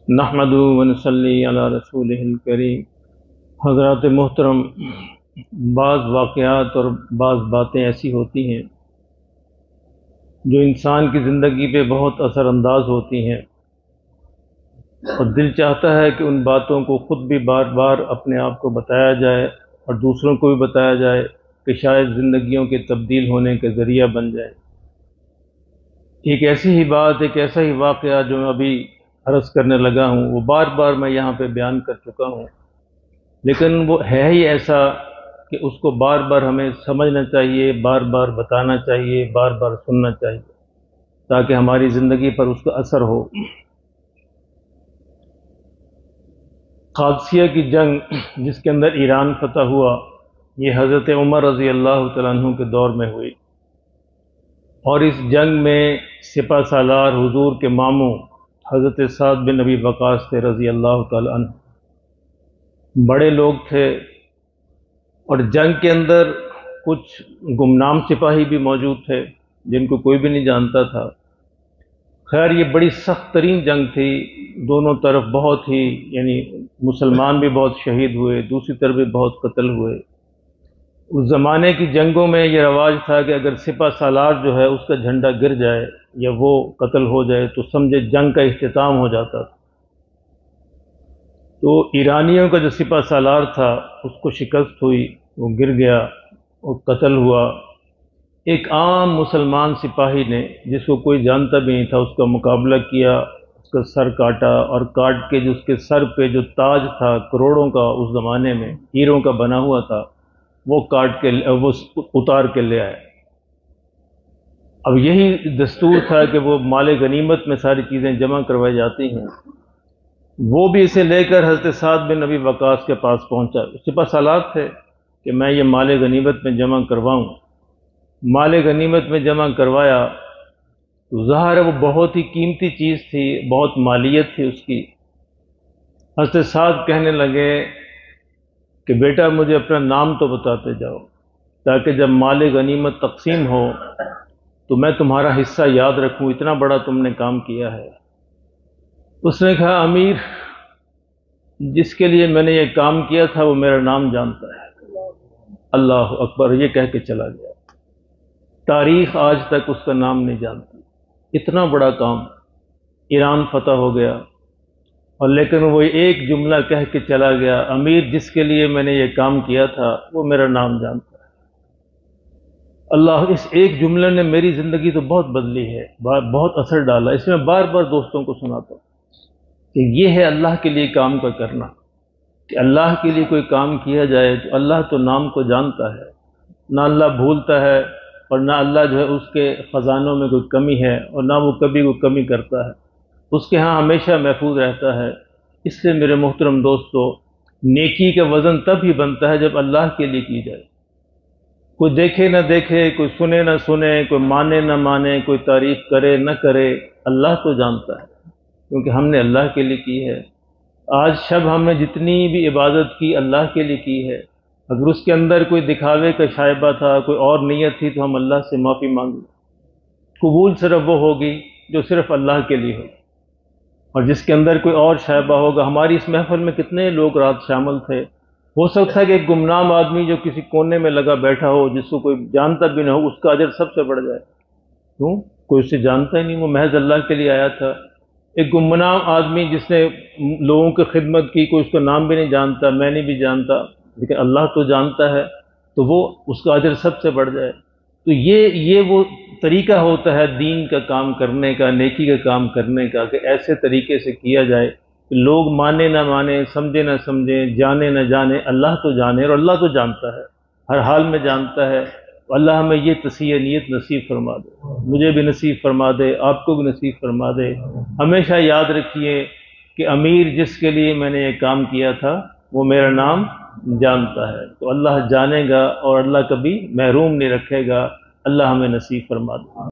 نحمدہ و نصلی علی رسولہ الکریم۔ حضرات محترم، بعض واقعات اور بعض باتیں ایسی ہوتی ہیں جو انسان کی زندگی پہ بہت اثر انداز ہوتی ہیں، اور دل چاہتا ہے کہ ان باتوں کو خود بھی بار بار اپنے آپ کو بتایا جائے اور دوسروں کو بھی بتایا جائے کہ شاید زندگیوں کے تبدیل ہونے کا ذریعہ بن جائے۔ ایک ایسی ہی بات، ایک ایسا ہی واقعہ جو میں ابھی عرض کرنے لگا ہوں، وہ بار بار میں یہاں پہ بیان کر چکا ہوں، لیکن وہ ہے ہی ایسا کہ اس کو بار بار ہمیں سمجھنا چاہیے، بار بار بتانا چاہیے، بار بار سننا چاہیے تاکہ ہماری زندگی پر اس کا اثر ہو۔ قادسیہ کی جنگ جس کے اندر ایران فتح ہوا، یہ حضرت عمر رضی اللہ تعالیٰ عنہ کے دور میں ہوئی، اور اس جنگ میں سپہ سالار حضور کے ماموں حضرت سعد بن ابی وقاص تھے رضی اللہ تعالیٰ عنہ۔ بڑے لوگ تھے، اور جنگ کے اندر کچھ گمنام سپاہی بھی موجود تھے جن کو کوئی بھی نہیں جانتا تھا۔ خیر، یہ بڑی سخت ترین جنگ تھی، دونوں طرف بہت ہی مسلمان بھی بہت شہید ہوئے، دوسری طرف بھی بہت قتل ہوئے۔ اس زمانے کی جنگوں میں یہ رواج تھا کہ اگر سپہ سالار جو ہے اس کا جھنڈا گر جائے یا وہ قتل ہو جائے تو سمجھے جنگ کا اختتام ہو جاتا تھا۔ تو ایرانیوں کا جو سپہ سالار تھا اس کو شکست ہوئی، وہ گر گیا اور قتل ہوا۔ ایک عام مسلمان سپاہی نے، جس کو کوئی جانتا بھی نہیں تھا، اس کا مقابلہ کیا، اس کا سر کاٹا، اور کاٹ کے جو اس کے سر پہ جو تاج تھا کروڑوں کا، اس زمانے میں ہیروں کا بنا ہوا تھا، وہ کاٹ کے وہ اتار کے لے آئے۔ اب یہی دستور تھا کہ وہ مال غنیمت میں ساری چیزیں جمع کروائی جاتی ہیں۔ وہ بھی اسے لے کر حضرت سعد بن ابی وقاص کے پاس پہنچا، سپہ سالار تھے کہ میں یہ مال غنیمت میں جمع کرواؤں۔ مال غنیمت میں جمع کروایا تو ظاہر ہے وہ بہت ہی قیمتی چیز تھی، بہت مالیت تھی اس کی۔ حضرت سعد کہنے لگے کہ بیٹا مجھے اپنا نام تو بتاتے جاؤ تاکہ جب مال غنیمت تقسیم ہو تو میں تمہارا حصہ یاد رکھوں، اتنا بڑا تم نے کام کیا ہے۔ اس نے کہا امیر، جس کے لیے میں نے یہ کام کیا تھا وہ میرا نام جانتا ہے۔ اللہ اکبر، یہ کہہ کے چلا گیا۔ تاریخ آج تک اس کا نام نہیں جانتی۔ اتنا بڑا کام، ایران فتح ہو گیا، اور لیکن وہ ایک جملہ کہہ کے چلا گیا، امیر جس کے لیے میں نے یہ کام کیا تھا وہ میرا نام جانتا ہے۔ اللہ، اس ایک جملے نے میری زندگی تو بہت بدلی ہے، بہت اثر ڈالا۔ اس میں بار بار دوستوں کو سناتا ہوں کہ یہ ہے اللہ کے لیے کام کا کرنا، کہ اللہ کے لیے کوئی کام کیا جائے تو اللہ تو نام کو جانتا ہے، نہ اللہ بھولتا ہے، اور نہ اللہ جو ہے اس کے خزانوں میں کوئی کمی ہے، اور نہ وہ کبھی کوئی کمی کرتا ہے، اس کے ہاں ہمیشہ محفوظ رہتا ہے۔ اس لیے میرے محترم دوستو، نیکی کا وزن تب ہی بنتا ہے جب اللہ کے لیے کی جائے۔ کوئی دیکھے نہ دیکھے، کوئی سنے نہ سنے، کوئی مانے نہ مانے، کوئی تعریف کرے نہ کرے، اللہ تو جانتا ہے، کیونکہ ہم نے اللہ کے لیے کی ہے۔ آج شب ہم نے جتنی بھی عبادت کی اللہ کے لیے کی ہے، اگر اس کے اندر کوئی دکھاوے کا شائبہ تھا، کوئی اور نیت تھی، تو ہم اللہ سے معافی مانگیں۔ قبول صرف وہ ہوگی جو صرف اللہ کے لیے ہو، اور جس کے اندر کوئی اور شائبہ ہوگا۔ ہماری اس محفل میں کتنے لوگ رات شامل تھے، ہو سکتا ہے کہ ایک گمنام آدمی جو کسی کونے میں لگا بیٹھا ہو، جس کو کوئی جانتا بھی نہ ہو، اس کا اجر سب سے بڑھ جائے۔ کیوں؟ کوئی اسے جانتا ہی نہیں، وہ محض اللہ کے لیے آیا تھا۔ ایک گمنام آدمی جس نے لوگوں کی خدمت کی، کوئی اس کا نام بھی نہیں جانتا، میں نہیں بھی جانتا، لیکن اللہ تو جانتا ہے، تو وہ اس کا اجر سب سے بڑھ جائے۔ تو یہ وہ طریقہ ہوتا ہے دین کا کام کرنے کا، نیکی کا کام کرنے کا، کہ ایسے طریقے سے کیا جائے کہ لوگ مانے نہ مانے، سمجھے نہ سمجھیں، جانے نہ جانے، اللہ تو جانے، اور اللہ تو جانتا ہے، ہر حال میں جانتا ہے۔ اللہ ہمیں یہ تصحیح نیت نصیب فرما دے، مجھے بھی نصیب فرما دے، آپ کو بھی نصیب فرما دے۔ ہمیشہ یاد رکھیے کہ امیر جس کے لیے میں نے یہ کام کیا تھا وہ میرا نام جانتا ہے، تو اللہ جانے گا اور اللہ کبھی محروم نہیں رکھے گا۔ اللہ ہمیں نصیب فرما دے۔